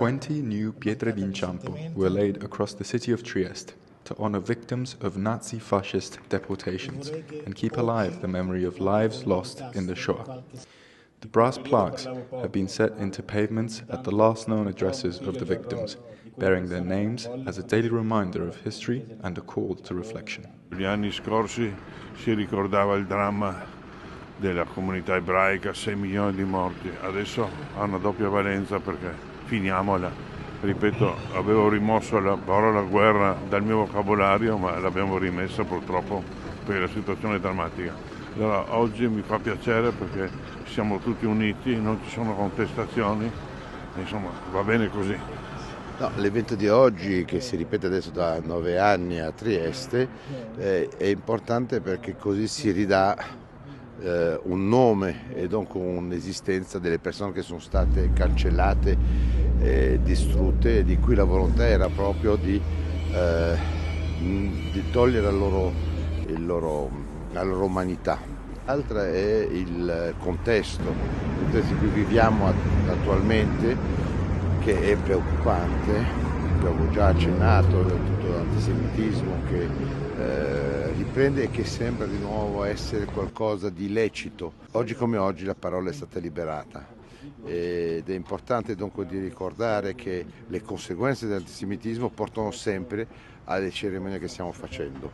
20 new pietre d'inciampo were laid across the city of Trieste to honor victims of Nazi-fascist deportations and keep alive the memory of lives lost in the Shoah. The brass plaques have been set into pavements at the last known addresses of the victims, bearing their names as a daily reminder of history and a call to reflection. Negli anni scorsi si ricordava il dramma della comunità ebraica, 6 milioni di morti. Adesso ha una doppia valenza perché finiamola. Ripeto, avevo rimosso la parola guerra dal mio vocabolario, ma l'abbiamo rimessa purtroppo per la situazione drammatica. Allora oggi mi fa piacere perché siamo tutti uniti, non ci sono contestazioni, insomma va bene così. No, l'evento di oggi, che si ripete adesso da 9 anni a Trieste, è importante perché così si ridà un nome e dunque un'esistenza delle persone che sono state cancellate, distrutte, di cui la volontà era proprio di togliere la loro umanità. L'altra è il contesto in cui viviamo attualmente, che è preoccupante. Abbiamo già accennato tutto l'antisemitismo che riprende e che sembra di nuovo essere qualcosa di lecito. Oggi come oggi la parola è stata liberata ed è importante dunque di ricordare che le conseguenze dell'antisemitismo portano sempre alle cerimonie che stiamo facendo.